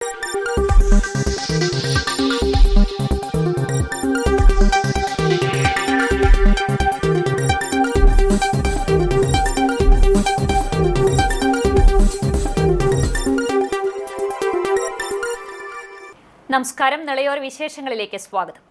നമസ്കാരം. നിളയോർ വിശേഷങ്ങളിലേക്ക് സ്വാഗതം.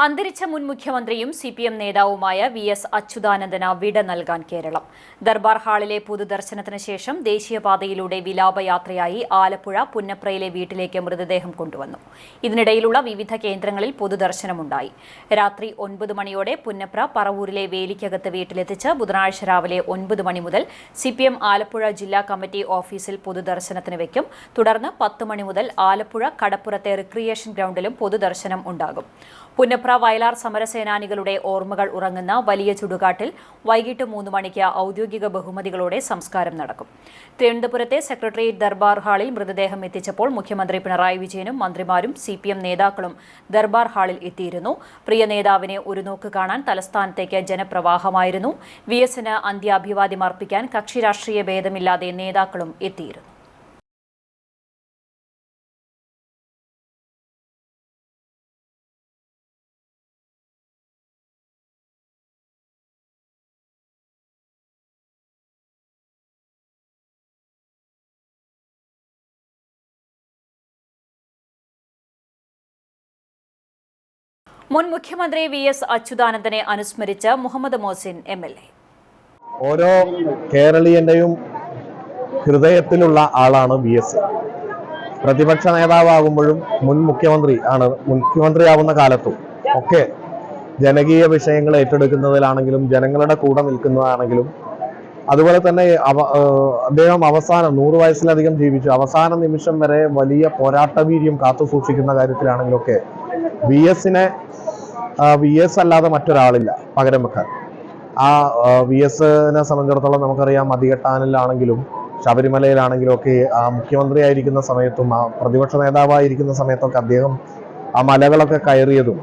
അന്തരിച്ച മുൻ മുഖ്യമന്ത്രിയും CPM നേതാവുമായ VS അച്യുതാനന്ദന് വിട നൽകാൻ കേരളം. ദർബാർ ഹാളിലെ പൊതുദർശനത്തിന് ശേഷം ദേശീയപാതയിലൂടെ വിലാപയാത്രയായി ആലപ്പുഴ പുന്നപ്രയിലെ വീട്ടിലേക്ക് മൃതദേഹം കൊണ്ടുവന്നു. ഇതിനിടയിലുള്ള വിവിധ കേന്ദ്രങ്ങളിൽ പൊതുദർശനമുണ്ടായി. രാത്രി 9 മണിയോടെ പുന്നപ്ര പറവൂരിലെ വേലിക്കകത്ത് വീട്ടിലെത്തിച്ച് ബുധനാഴ്ച രാവിലെ 9 മണി മുതൽ CPM ആലപ്പുഴ ജില്ലാ കമ്മിറ്റി ഓഫീസിൽ പൊതുദർശനത്തിന് വയ്ക്കും. തുടർന്ന് 10 മണി മുതൽ ആലപ്പുഴ കടപ്പുറത്തെ റിക്രിയേഷൻ ഗ്രൗണ്ടിലും പൊതുദർശനം ഉണ്ടാകും. പുന്നപ്ര വയലാർ സമരസേനാനികളുടെ ഓർമ്മകൾ ഉറങ്ങുന്ന വലിയ ചുടുകാട്ടിൽ വൈകിട്ട് 3 മണിക്ക് ഔദ്യോഗിക ബഹുമതികളോടെ സംസ്കാരം നടക്കും. തിരുവനന്തപുരത്തെ സെക്രട്ടേറിയറ്റ് ദർബാർ ഹാളിൽ മൃതദേഹം എത്തിച്ചപ്പോൾ മുഖ്യമന്ത്രി പിണറായി വിജയനും മന്ത്രിമാരും CPM നേതാക്കളും ദർബാർ ഹാളിൽ എത്തിയിരുന്നു. പ്രിയ നേതാവിനെ ഒരു നോക്ക് കാണാൻ തലസ്ഥാനത്തേക്ക് ജനപ്രവാഹമായിരുന്നു. VSന് അന്ത്യാഭിവാദ്യം അർപ്പിക്കാൻ കക്ഷി രാഷ്ട്രീയ ഭേദമില്ലാതെ നേതാക്കളും എത്തിയിരുന്നു. മുൻ മുഖ്യമന്ത്രി VS അച്യുതാനന്ദനെ അനുസ്മരിച്ച് മുഹമ്മദ് മോസിൻ MLA. ഓരോ കേരളീയന്റെയും ഹൃദയത്തിലുള്ള ആളാണ് VS. പ്രതിപക്ഷ നേതാവാകുമ്പോഴും മുഖ്യമന്ത്രിയാവുന്ന കാലത്തും ഒക്കെ ജനകീയ വിഷയങ്ങൾ ഏറ്റെടുക്കുന്നതിലാണെങ്കിലും ജനങ്ങളുടെ കൂടെ നിൽക്കുന്നതാണെങ്കിലും അതുപോലെ തന്നെ അദ്ദേഹം അവസാനം 100 വയസ്സിലധികം ജീവിച്ചു. അവസാന നിമിഷം വരെ വലിയ പോരാട്ടവീര്യം കാത്തുസൂക്ഷിക്കുന്ന കാര്യത്തിലാണെങ്കിലൊക്കെ VS അല്ലാതെ മറ്റൊരാളില്ല പകരം വെക്കാൻ. VSനെ സംബന്ധിച്ചിടത്തോളം നമുക്കറിയാം, മതികെട്ടാനിലാണെങ്കിലും ശബരിമലയിലാണെങ്കിലും ഒക്കെ മുഖ്യമന്ത്രിയായിരിക്കുന്ന സമയത്തും പ്രതിപക്ഷ നേതാവായിരിക്കുന്ന സമയത്തൊക്കെ അദ്ദേഹം മലകളൊക്കെ കയറിയതും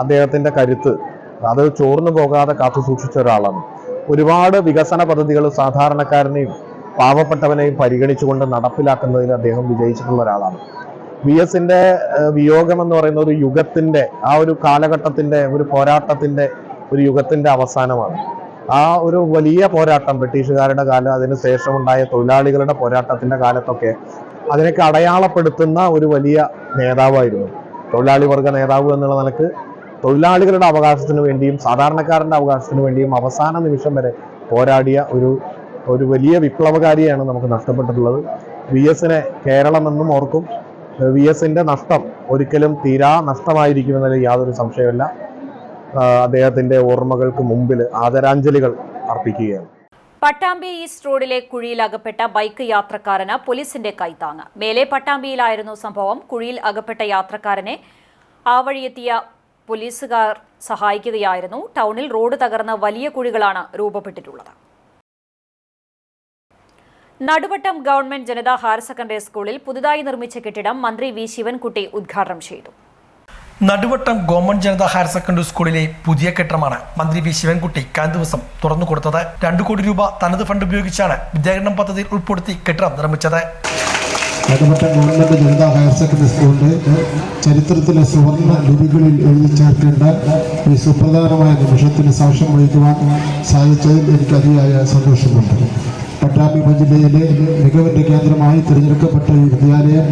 അദ്ദേഹത്തിന്റെ കരുത്ത് അത് ചോർന്നു പോകാതെ കാത്തുസൂക്ഷിച്ച ഒരാളാണ്. ഒരുപാട് വികസന പദ്ധതികൾ സാധാരണക്കാരനെയും പാവപ്പെട്ടവനെയും പരിഗണിച്ചുകൊണ്ട് നടപ്പിലാക്കുന്നതിൽ അദ്ദേഹം വിജയിച്ചിട്ടുള്ള ഒരാളാണ്. VSന്റെ വിയോഗം എന്ന് പറയുന്ന ഒരു യുഗത്തിന്റെ ഒരു കാലഘട്ടത്തിന്റെ ഒരു പോരാട്ടത്തിന്റെ ഒരു യുഗത്തിന്റെ അവസാനമാണ്. ഒരു വലിയ പോരാട്ടം ബ്രിട്ടീഷുകാരുടെ കാലം, അതിനുശേഷമുണ്ടായ തൊഴിലാളികളുടെ പോരാട്ടത്തിന്റെ കാലത്തൊക്കെ അതിനൊക്കെ അടയാളപ്പെടുത്തുന്ന ഒരു വലിയ നേതാവായിരുന്നു. തൊഴിലാളി വർഗ നേതാവ് എന്നുള്ള നിലക്ക് തൊഴിലാളികളുടെ അവകാശത്തിന് വേണ്ടിയും സാധാരണക്കാരന്റെ അവകാശത്തിന് വേണ്ടിയും അവസാന നിമിഷം വരെ പോരാടിയ ഒരു വലിയ വിപ്ലവകാരിയാണ് നമുക്ക് നഷ്ടപ്പെട്ടിട്ടുള്ളത്. VSനെ കേരളമെന്നും ഓർക്കും. VSന്റെ നഷ്ടം ഒരിക്കലും തീരാ നഷ്ടമായിരിക്കുമെന്നതിൽ യാതൊരു സംശയമില്ല. അദ്ദേഹത്തിന്റെ ഓർമ്മകൾക്ക് മുമ്പിൽ ആദരാഞ്ജലികൾ അർപ്പിക്കുകയാണ്. പട്ടാമ്പി ഈസ്റ്റ് റോഡിലെ കുഴിയിൽ അകപ്പെട്ട ബൈക്ക് യാത്രക്കാരന് പോലീസിന്റെ കൈത്താങ്ങ്. മേലെ പട്ടാമ്പിയിലായിരുന്നു സംഭവം. കുഴിയിൽ അകപ്പെട്ട യാത്രക്കാരനെ ആ വഴിയെത്തിയ പോലീസുകാർ സഹായിക്കുകയായിരുന്നു. ടൗണിൽ റോഡ് തകർന്ന വലിയ കുഴികളാണ് രൂപപ്പെട്ടിട്ടുള്ളത്. Naduvattom government Janata higher secondary സ്കൂളിൽ പുതുതായി നിർമ്മിച്ച കെട്ടിടം മന്ത്രി V ശിവൻകുട്ടി ഉദ്ഘാടനം ചെയ്തു. Naduvattom government Janata higher secondary സ്കൂളിലെ പുതിയ കെട്ടിടമാണ് മന്ത്രി V ശിവൻകുട്ടി കഴിഞ്ഞ ദിവസം തുറന്നു കൊടുത്തത്. 2 കോടി രൂപ തനത് ഫണ്ട് ഉപയോഗിച്ചാണ് വിദ്യാകരണം പദ്ധതിയിൽ ഉൾപ്പെടുത്തി കെട്ടിടം നിർമ്മിച്ചത്. Naduvattom government Janata higher secondary സ്കൂളിന്റെ ചരിത്രത്തിലെ സുവർണ്ണ ലിപികളിൽ എഴുതി ചേർക്കേണ്ട ഈ സുപ്രധാനമായ നിമിഷത്തിന് സാക്ഷ്യം വഹിക്കുവാൻ സാധിച്ചതിൽ എനിക്ക് അതിയായ സന്തോഷമുണ്ട്. പട്ടാമ്പി ഉപജില്ലയിലെ മികവിന്റെ കേന്ദ്രമായി തിരഞ്ഞെടുക്കപ്പെട്ട ഈ വിദ്യാലയം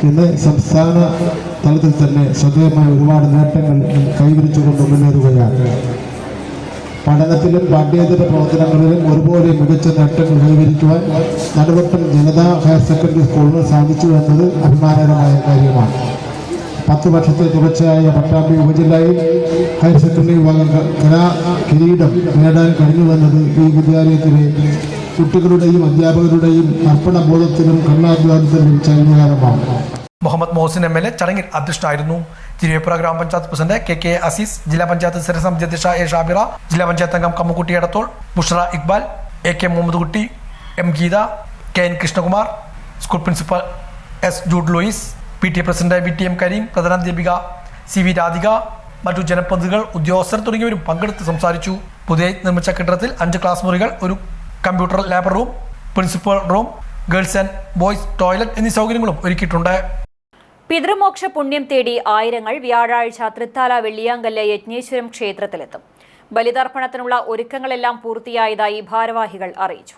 ഇന്ന് സംസ്ഥാന തലത്തിൽ തന്നെ ശ്രദ്ധേയമായ ഒരുപാട് നേട്ടങ്ങൾ കൈവരിച്ചുകൊണ്ട് മുന്നേറുകയാണ്. പഠനത്തിലും പാഠ്യേതര പ്രവർത്തനങ്ങളിലും ഒരുപോലെ മികച്ച നേട്ടങ്ങൾ കൈവരിക്കുവാൻ നടുവട്ടം ജനതാ ഹയർ സെക്കൻഡറി സ്കൂളിന് സാധിച്ചു എന്നത് അഭിമാനകരമായ കാര്യമാണ്. 10 വർഷത്തെ തുടർച്ചയായ പട്ടാമ്പി ഉപജില്ലയിൽ ഹയർ സെക്കൻഡറി വിഭാഗം കലാ കിരീടം നേടാൻ കഴിഞ്ഞുവെന്നത് ഈ വിദ്യാലയത്തിലെ കുട്ടികളുടെയും അധ്യാപകരുടെയും അർപ്പണബോധത്തിനും കഠിനാധ്വാനത്തിനും ലഭിച്ച അംഗീകാരമാണ്. മുഹമ്മദ് മോസിൻ MLA ചടങ്ങിൽ അധ്യക്ഷനായിരുന്നു. തിരുവേപ്പുറ ഗ്രാമപഞ്ചായത്ത് പ്രസിഡന്റ് KK അസീസ്, ജില്ലാ പഞ്ചായത്ത് സ്ഥിരസമിതി അധ്യക്ഷ A ഷാബിറ, ജില്ലാ പഞ്ചായത്ത് അംഗം Kammukutty Edathol, Bushra Iqbal, AK Muhammad Kutty, M Geetha, KN Krishnakumar, school principal S Jude Louis, PTA president VTM Kareem, പ്രധാനാധ്യാപിക CV രാധിക, മറ്റു ജനപ്രതിനിധികൾ, ഉദ്യോഗസ്ഥർ തുടങ്ങിയവരും പങ്കെടുത്ത് സംസാരിച്ചു. പുതിയ നിർമ്മിച്ച കെട്ടിടത്തിൽ 5 ക്ലാസ് മുറികൾ, ഒരു computer lab room, principal room, girls and boys toilet എന്നീ സൗകര്യങ്ങളും ഒരുക്കിയിട്ടുണ്ട്. പിതൃമോക്ഷ പുണ്യം തേടി ആയിരങ്ങൾ വ്യാഴാഴ്ച തൃത്താല വെള്ളിയാങ്കല്ല് യജ്ഞേശ്വരം ക്ഷേത്രത്തിലെത്തും. ബലിതർപ്പണത്തിനുള്ള ഒരുക്കങ്ങളെല്ലാം പൂർത്തിയായതായി ഭാരവാഹികൾ അറിയിച്ചു.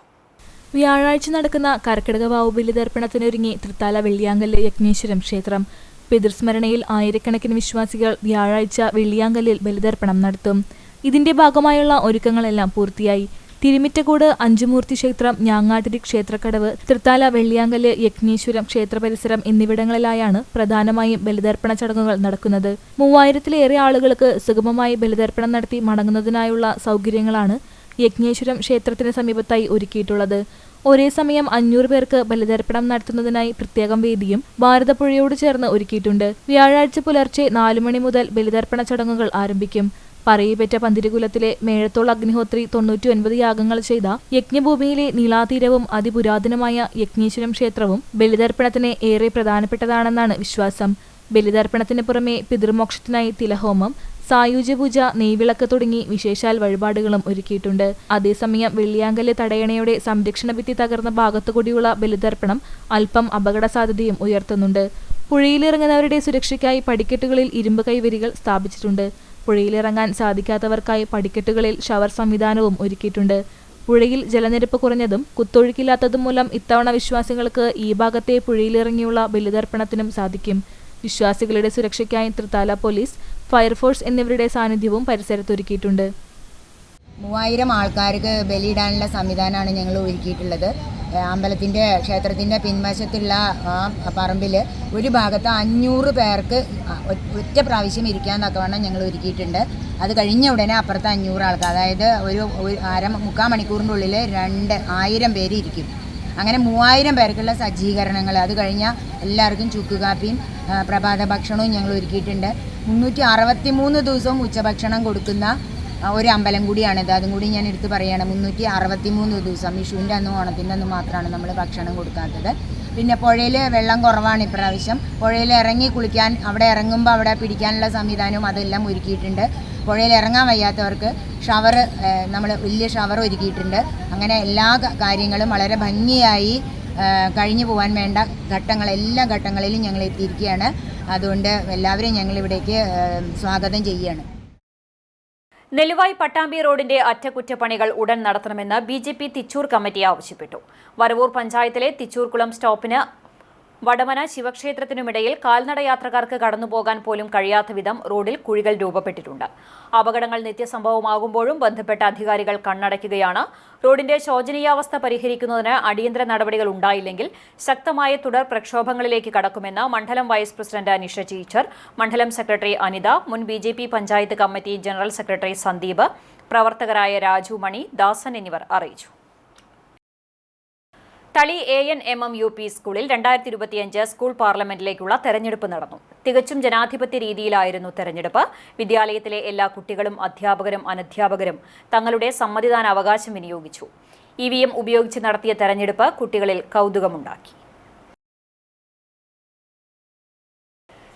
വ്യാഴാഴ്ച നടക്കുന്ന കർക്കിടക വാവ് ബലിതർപ്പണത്തിനൊരുങ്ങി തൃത്താല വെള്ളിയാങ്കല്ല് യജ്ഞേശ്വരം ക്ഷേത്രം. പിതൃസ്മരണയിൽ ആയിരക്കണക്കിന് വിശ്വാസികൾ വ്യാഴാഴ്ച വെള്ളിയാങ്കല്ലിൽ ബലിതർപ്പണം നടത്തും. ഇതിന്റെ ഭാഗമായുള്ള ഒരുക്കങ്ങളെല്ലാം പൂർത്തിയായി. തിരുമിറ്റക്കോട് അഞ്ചുമൂർത്തി ക്ഷേത്രം, ഞാങ്ങാട്ടിരി ക്ഷേത്രക്കടവ്, തൃത്താല വെള്ളിയാങ്കല്ല് യജ്ഞേശ്വരം ക്ഷേത്ര പരിസരം എന്നിവിടങ്ങളിലായാണ് പ്രധാനമായും ബലിതർപ്പണ ചടങ്ങുകൾ നടക്കുന്നത്. 3000-ലേറെ ആളുകൾക്ക് സുഗമമായി ബലിതർപ്പണം നടത്തി മടങ്ങുന്നതിനായുള്ള സൗകര്യങ്ങളാണ് യജ്ഞേശ്വരം ക്ഷേത്രത്തിന് സമീപത്തായി ഒരുക്കിയിട്ടുള്ളത്. ഒരേ സമയം 500 പേർക്ക് ബലിതർപ്പണം നടത്തുന്നതിനായി പ്രത്യേകം വേദിയും ഭാരതപ്പുഴയോട് ചേർന്ന് ഒരുക്കിയിട്ടുണ്ട്. വ്യാഴാഴ്ച പുലർച്ചെ 4 മണി മുതൽ ബലിതർപ്പണ ചടങ്ങുകൾ ആരംഭിക്കും. പറയിപ്പറ്റ പന്തിരുകുലത്തിലെ മേഴത്തോൾ അഗ്നിഹോത്രി 99 യാഗങ്ങൾ ചെയ്ത യജ്ഞഭൂമിയിലെ നീലാതീരവും അതിപുരാതനമായ യജ്ഞേശ്വരം ക്ഷേത്രവും ബലിതർപ്പണത്തിന് ഏറെ പ്രധാനപ്പെട്ടതാണെന്നാണ് വിശ്വാസം. ബലിതർപ്പണത്തിന് പുറമെ പിതൃമോക്ഷത്തിനായി തിലഹോമം, സായുജ്യപൂജ, നെയ്വിളക്ക് തുടങ്ങി വിശേഷാൽ വഴിപാടുകളും ഒരുക്കിയിട്ടുണ്ട്. അതേസമയം വെള്ളിയാങ്കല്ല് തടയണയുടെ സംരക്ഷണ ഭിത്തി തകർന്ന ഭാഗത്തുകൂടിയുള്ള ബലിതർപ്പണം അല്പം അപകട സാധ്യതയും ഉയർത്തുന്നുണ്ട്. പുഴയിലിറങ്ങുന്നവരുടെ സുരക്ഷയ്ക്കായി പടിക്കെട്ടുകളിൽ ഇരുമ്പ് കൈവരികൾ സ്ഥാപിച്ചിട്ടുണ്ട്. പുഴയിലിറങ്ങാൻ സാധിക്കാത്തവർക്കായി പടിക്കെട്ടുകളിൽ ഷവർ സംവിധാനവും ഒരുക്കിയിട്ടുണ്ട്. പുഴയിൽ ജലനിരപ്പ് കുറഞ്ഞതും കുത്തൊഴുക്കില്ലാത്തതും മൂലം ഇത്തവണ വിശ്വാസികൾക്ക് ഈ ഭാഗത്തെ പുഴയിലിറങ്ങിയുള്ള ബലിതർപ്പണത്തിനും സാധിക്കും. വിശ്വാസികളുടെ സുരക്ഷയ്ക്കായി തൃത്താല പോലീസ്, ഫയർഫോഴ്സ് എന്നിവരുടെ സാന്നിധ്യവും പരിസരത്തൊരുക്കിയിട്ടുണ്ട്. 3000 ആൾക്കാർക്ക് ബലിയിടാനുള്ള സംവിധാനമാണ് ഞങ്ങൾ ഒരുക്കിയിട്ടുള്ളത്. ക്ഷേത്രത്തിൻ്റെ പിൻവശത്തുള്ള ആ പറമ്പിൽ ഒരു ഭാഗത്ത് 500 പേർക്ക് ഒറ്റ പ്രാവശ്യം ഇരിക്കാൻ തക്കവണ്ണം ഞങ്ങൾ ഒരുക്കിയിട്ടുണ്ട്. അത് കഴിഞ്ഞ ഉടനെ അപ്പുറത്ത് 500 ആൾക്കാർ, അതായത് ഒരു 3/4 മണിക്കൂറിൻ്റെ ഉള്ളിൽ 2000 പേര് ഇരിക്കും. അങ്ങനെ 3000 പേർക്കുള്ള സജ്ജീകരണങ്ങൾ, അത് കഴിഞ്ഞാൽ എല്ലാവർക്കും ചുക്കുകാപ്പിയും പ്രഭാത ഭക്ഷണവും ഞങ്ങൾ ഒരുക്കിയിട്ടുണ്ട്. 363 ദിവസവും ഉച്ചഭക്ഷണം കൊടുക്കുന്ന ഒരു അമ്പലം കൂടിയാണിത്. അതും കൂടി ഞാൻ എടുത്ത് പറയുകയാണ്. 363 ദിവസം, വിഷുവിൻ്റെ അന്നും ഓണത്തിൻ്റെ അന്നും മാത്രമാണ് നമ്മൾ ഭക്ഷണം കൊടുക്കാത്തത്. പിന്നെ പുഴയിൽ വെള്ളം കുറവാണ് ഇപ്രാവശ്യം. പുഴയിൽ ഇറങ്ങി കുളിക്കാൻ, അവിടെ ഇറങ്ങുമ്പോൾ അവിടെ പിടിക്കാനുള്ള സംവിധാനവും അതെല്ലാം ഒരുക്കിയിട്ടുണ്ട്. പുഴയിൽ ഇറങ്ങാൻ വയ്യാത്തവർക്ക് ഷവർ, നമ്മൾ വലിയ ഷവർ ഒരുക്കിയിട്ടുണ്ട്. അങ്ങനെ എല്ലാ കാര്യങ്ങളും വളരെ ഭംഗിയായി കഴിഞ്ഞു പോകാൻ വേണ്ട എല്ലാ ഘട്ടങ്ങളിലും ഞങ്ങൾ എത്തിയിരിക്കുകയാണ്. അതുകൊണ്ട് എല്ലാവരെയും ഞങ്ങളിവിടേക്ക് സ്വാഗതം ചെയ്യുകയാണ്. നെല്ലുവായ് പട്ടാമ്പി റോഡിന്റെ അറ്റകുറ്റപ്പണികൾ ഉടൻ നടത്തണമെന്ന് BJP തിച്ചൂർ കമ്മിറ്റി ആവശ്യപ്പെട്ടു. വരവൂർ പഞ്ചായത്തിലെ തിച്ചൂർകുളം സ്റ്റോപ്പിന് വടമന ശിവക്ഷേത്രത്തിനുമിടയിൽ കാൽനട യാത്രക്കാർക്ക് കടന്നുപോകാൻ പോലും കഴിയാത്ത വിധം റോഡിൽ കുഴികൾ രൂപപ്പെട്ടിട്ടുണ്ട്. അപകടങ്ങൾ നിത്യസംഭവമാകുമ്പോഴും ബന്ധപ്പെട്ട അധികാരികൾ കണ്ണടയ്ക്കുകയാണ്. റോഡിന്റെ ശോചനീയാവസ്ഥ പരിഹരിക്കുന്നതിന് അടിയന്തര നടപടികൾ ഉണ്ടായില്ലെങ്കിൽ ശക്തമായ തുടർ പ്രക്ഷോഭങ്ങളിലേക്ക് കടക്കുമെന്ന് മണ്ഡലം വൈസ് പ്രസിഡന്റ് നിഷ ടീച്ചർ, മണ്ഡലം സെക്രട്ടറി അനിത, മുൻ BJP panchayat committee general secretary Sandeep, പ്രവർത്തകരായ രാജു മണി, ദാസൻ എന്നിവർ അറിയിച്ചു. തളി ANMM UP സ്കൂളിൽ 2025 സ്കൂൾ പാർലമെന്റിലേക്കുള്ള തെരഞ്ഞെടുപ്പ് നടന്നു. തികച്ചും ജനാധിപത്യ രീതിയിലായിരുന്നു തെരഞ്ഞെടുപ്പ്. വിദ്യാലയത്തിലെ എല്ലാ കുട്ടികളും അധ്യാപകരും അനധ്യാപകരും തങ്ങളുടെ സമ്മതിദാന അവകാശം വിനിയോഗിച്ചു. EVM ഉപയോഗിച്ച് നടത്തിയ തെരഞ്ഞെടുപ്പ് കുട്ടികളിൽ കൗതുകമുണ്ടാക്കി.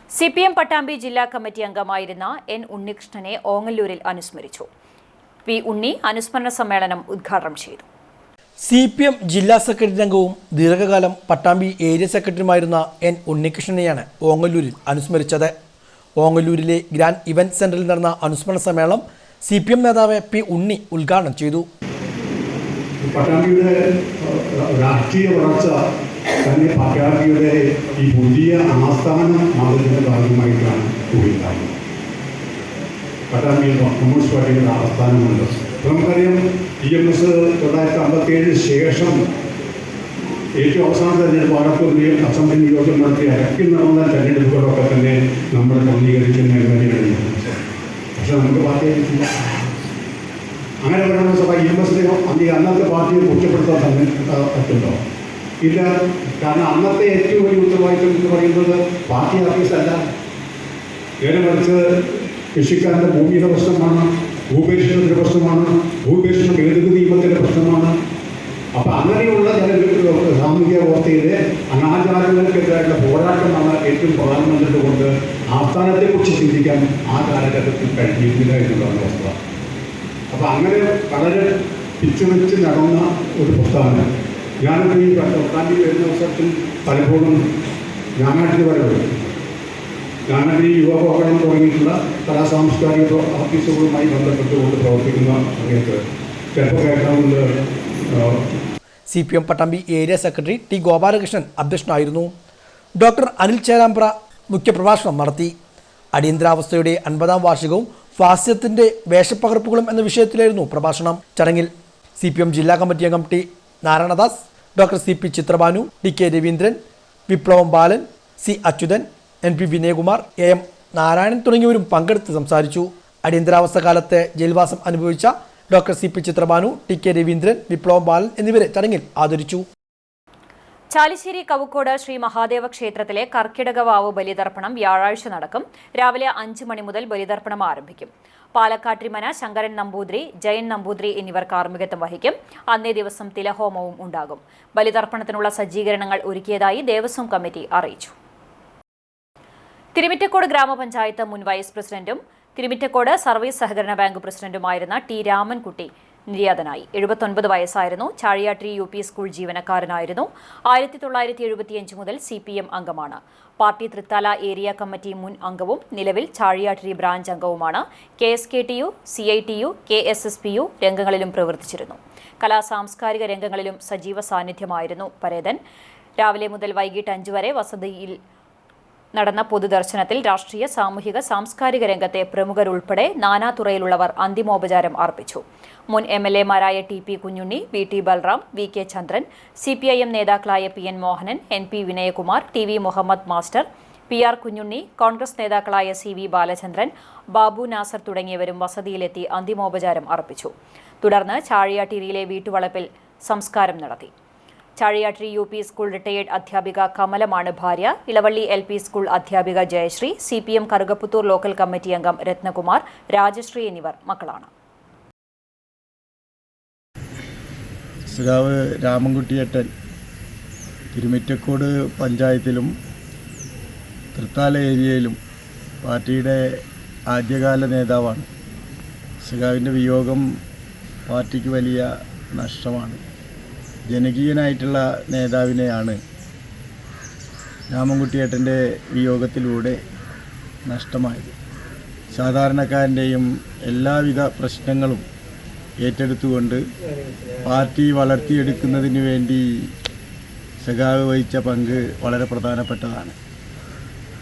CPM പട്ടാമ്പി ജില്ലാ കമ്മിറ്റി അംഗമായിരുന്ന N ഉണ്ണികൃഷ്ണനെ ഓങ്ങല്ലൂരിൽ അനുസ്മരിച്ചു. P ഉണ്ണി അനുസ്മരണ സമ്മേളനം ഉദ്ഘാടനം ചെയ്തു. CPM ജില്ലാ സെക്രട്ടറി അംഗവും ദീർഘകാലം പട്ടാമ്പി ഏരിയ സെക്രട്ടറിയുമായിരുന്ന N ഉണ്ണികൃഷ്ണനെയാണ് ഓങ്ങല്ലൂരിൽ അനുസ്മരിച്ചത്. ഓങ്ങല്ലൂരിലെ ഗ്രാൻഡ് ഇവന്റ് സെന്ററിൽ നടന്ന അനുസ്മരണ സമ്മേളനം CPM നേതാവ് P ഉണ്ണി ഉദ്ഘാടനം ചെയ്തു. പട്ടാമ്പിയുടെ രാഷ്ട്രീയ വളർച്ച തന്നെ പട്ടാമ്പിയുടെ ഈ പുതിയ ആസ്ഥാനം മാറുന്നതിൻ്റെ ഭാഗമായിട്ടാണ് കൂടിയുണ്ടാകുന്നത്. പട്ടാമ്പിയിൽ കമ്മ്യൂണിസ്റ്റ് പാർട്ടിയുടെ ആസ്ഥാനമുണ്ട്. നമുക്കറിയാം TMS 1957 ശേഷം ഏറ്റവും അവസാന തെരഞ്ഞെടുപ്പ് ആലപ്പുഴയിൽ അസംബ്ലി നിയോജകം നടത്തി അരക്കിൽ നടന്ന തെരഞ്ഞെടുപ്പുകളൊക്കെ തന്നെ നമ്മൾ ക്രമീകരിക്കുന്ന കാര്യമാണ്. പക്ഷെ നമുക്ക് പാർട്ടിയെ കിട്ടില്ല. അങ്ങനെ പറയുന്ന സഭ EMSനെ അന്നത്തെ പാർട്ടിയെ കുറ്റപ്പെടുത്താൻ തന്നെ പറ്റുണ്ടോ? ഇല്ല. കാരണം അന്നത്തെ ഏറ്റവും വലിയ ഉത്തരവാദിത്വം എന്ന് പറയുന്നത് പാർട്ടി ഓഫീസല്ല. നേരെ മറിച്ച് കൃഷിക്കാരൻ്റെ ഭൂമിയുടെ പ്രശ്നമാണ്, ഭൂപരിഷ്കരണത്തിൻ്റെ പ്രശ്നമാണ്, ഭൂപരിഷ്കരണ ഭേദഗതി നിയമത്തിൻ്റെ പ്രശ്നമാണ്. അപ്പം അങ്ങനെയുള്ള സാമൂഹിക വ്യവസ്ഥയിലെ അനാചാരങ്ങൾക്കെതിരായിട്ടുള്ള പോരാട്ടമാണ് ഏറ്റവും പ്രധാനമന്ത്രിയുടെ കൊണ്ട് ആസ്ഥാനത്തെക്കുറിച്ച് ചിന്തിക്കാൻ ആ കാലഘട്ടത്തിൽ കഴിഞ്ഞിരുന്നില്ല എന്നുള്ളതാണ് വസ്തുത. അപ്പം അങ്ങനെ വളരെ പിച്ചുവെച്ച് നടന്ന ഒരു പ്രസ്ഥാനം ഞാനിപ്പോൾ ഈ 10-ാം തീയതി വരുന്ന അവസരത്തിൽ പലപ്പോഴും ഞാനാട്ടിൽ വരവ് ഞാനതിൽ യുവഭവനം തുടങ്ങിയിട്ടുള്ള കലാസാംസ്കാരിക ഓഫീസുകളുമായി ബന്ധപ്പെട്ടുകൊണ്ട് പ്രവർത്തിക്കുന്ന സമയത്ത് ചിലപ്പോൾ കേൾക്കാവുന്നത് CPM Pattambi area secretary T Gopalakrishnan അധ്യക്ഷനായിരുന്നു. ഡോക്ടർ അനിൽ ചേരാമ്പ്ര മുഖ്യപ്രഭാഷണം നടത്തി. അടിയന്തരാവസ്ഥയുടെ 50-ാം വാർഷികവും ഫാസിസത്തിന്റെ വേഷപ്പകർപ്പുകളും എന്ന വിഷയത്തിലായിരുന്നു പ്രഭാഷണം. ചടങ്ങിൽ CPM ജില്ലാ കമ്മിറ്റി അംഗം T Narayanadas, doctor CP Chitrabhanu, DK Raveendran, വിപ്ലവം ബാലൻ, C Achuthan, NP Vinayakumar, AM Narayanan തുടങ്ങിയവരും പങ്കെടുത്ത് സംസാരിച്ചു. അടിയന്തരാവസ്ഥ കാലത്ത് ജയിൽവാസം അനുഭവിച്ച doctor CP Chitrabhanu, TK Raveendran, വിപ്ലവം ബാലൻ എന്നിവരെ ചടങ്ങിൽ ആദരിച്ചു. ചാലിശ്ശേരി കവുക്കോട് ശ്രീ മഹാദേവ ക്ഷേത്രത്തിലെ കർക്കിടകവാവ് ബലിതർപ്പണം വ്യാഴാഴ്ച നടക്കും. രാവിലെ 5 മണി മുതൽ ബലിതർപ്പണം ആരംഭിക്കും. പാലക്കാട്ടിരിമന ശങ്കരൻ നമ്പൂതിരി, ജയൻ നമ്പൂതിരി എന്നിവർ കാർമ്മികത്വം വഹിക്കും. അന്നേ ദിവസം തിലഹോമവും ഉണ്ടാകും. ബലിതർപ്പണത്തിനുള്ള സജ്ജീകരണങ്ങൾ ഒരുക്കിയതായി ദേവസ്വം കമ്മിറ്റി അറിയിച്ചു. തിരുമിറ്റക്കോട് ഗ്രാമപഞ്ചായത്ത് മുൻ വൈസ് പ്രസിഡന്റും തിരുമിറ്റക്കോട് സർവീസ് സഹകരണ ബാങ്ക് പ്രസിഡന്റുമായിരുന്ന ടി രാമൻകുട്ടി നിര്യാതനായി. 79 വയസ്സായിരുന്നു. ചാഴിയാട്ടിരി UP സ്കൂൾ ജീവനക്കാരനായിരുന്നു. 1975 മുതൽ CPM അംഗമാണ്. പാർട്ടി തൃത്താല ഏരിയ കമ്മിറ്റി മുൻ അംഗവും നിലവിൽ ചാഴിയാട്ടിരി ബ്രാഞ്ച് അംഗവുമാണ്. KSKTU, CITU, KSSPU രംഗങ്ങളിലും പ്രവർത്തിച്ചിരുന്നു. കലാസാംസ്കാരിക രംഗങ്ങളിലും സജീവ സാന്നിധ്യമായിരുന്നു പരേതൻ. രാവിലെ മുതൽ വൈകിട്ട് 5 വരെ വസതിയിൽ നടന്ന പൊതുദർശനത്തിൽ രാഷ്ട്രീയ, സാമൂഹിക, സാംസ്കാരിക രംഗത്തെ പ്രമുഖരുൾപ്പെടെ നാനാതുറയിലുള്ളവർ അന്തിമോപചാരം അർപ്പിച്ചു. മുൻ MLA-മാരായ TP Kunhunni, VT Balram, VK Chandran, CPIM നേതാക്കളായ PN Mohanan, NP Vinayakumar, TV Muhammad master, PR Kunhunni, Congress നേതാക്കളായ CV ബാലചന്ദ്രൻ, ബാബു നാസർ തുടങ്ങിയവരും വസതിയിലെത്തി അന്തിമോപചാരം അർപ്പിച്ചു. തുടർന്ന് ചാഴിയാട്ടിരിയിലെ വീട്ടുവളപ്പിൽ സംസ്കാരം നടത്തി. ചാഴിയാട്ടിരി UP സ്കൂൾ റിട്ടയേർഡ് അധ്യാപിക കമലമാണ് ഭാര്യ. ഇളവള്ളി LP സ്കൂൾ അധ്യാപിക Jayasree, CPM Karukaputhur local committee അംഗം രത്നകുമാർ, രാജശ്രീ എന്നിവർ മക്കളാണ്. സഖാവ് രാമൻകുട്ടിയേട്ടൻ തിരുമിറ്റക്കോട് പഞ്ചായത്തിലും തൃത്താല ഏരിയയിലും പാർട്ടിയുടെ ആദ്യകാല നേതാവാണ്. സഖാവിൻ്റെ വിയോഗം പാർട്ടിക്ക് വലിയ നഷ്ടമാണ്. ജനകീയനായിട്ടുള്ള നേതാവിനെയാണ് രാമൻകുട്ടിയേട്ടൻ്റെ വിയോഗത്തിലൂടെ നഷ്ടമായത്. സാധാരണക്കാരൻ്റെയും എല്ലാവിധ പ്രശ്നങ്ങളും ഏറ്റെടുത്തുകൊണ്ട് പാർട്ടി വളർത്തിയെടുക്കുന്നതിന് വേണ്ടി സഖാവ് വഹിച്ച പങ്ക് വളരെ പ്രധാനപ്പെട്ടതാണ്.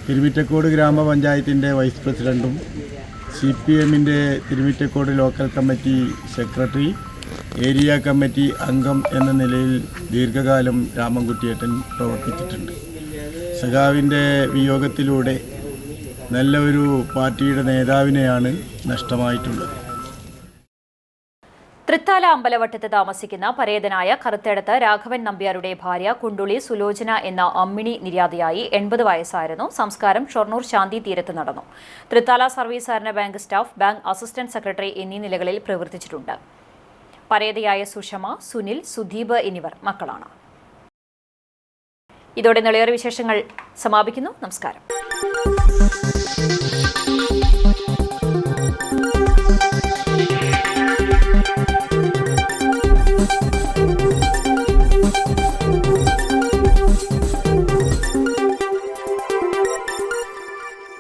തിരുമിറ്റക്കോട് ഗ്രാമപഞ്ചായത്തിൻ്റെ വൈസ് പ്രസിഡൻറ്റും CPM-ൻ്റെ Thirumittacode local committee secretary, area committee അംഗം എന്ന നിലയിൽ ദീർഘകാലം രാമൻകുട്ടിയേട്ടൻ പ്രവർത്തിച്ചിട്ടുണ്ട്. സഖാവിൻ്റെ വിയോഗത്തിലൂടെ നല്ല ഒരു പാർട്ടിയുടെ നേതാവിനെയാണ് നഷ്ടമായിട്ടുള്ളത്. തൃത്താല അമ്പലവട്ടത്ത് താമസിക്കുന്ന പരേതനായ കറുത്തേടത്ത് രാഘവൻ നമ്പ്യാരുടെ ഭാര്യ കുണ്ടുളി സുലോചന എന്ന അമ്മിണി നിര്യാതയായി. 80 വയസ്സായിരുന്നു. സംസ്കാരം ഷൊർണൂർ ശാന്തി തീരത്ത് നടന്നു. തൃത്താല സർവീസ് സഹകരണ bank staff, bank assistant secretary എന്നീ നിലകളിൽ പ്രവർത്തിച്ചിട്ടുണ്ട്. പരേതയായ സുഷമ, സുനിൽ, സുദീപ് എന്നിവർ മക്കളാണ്. ഇതോടെ നിളയേറെ വിശേഷങ്ങൾ സമാപിക്കുന്നു. നമസ്കാരം.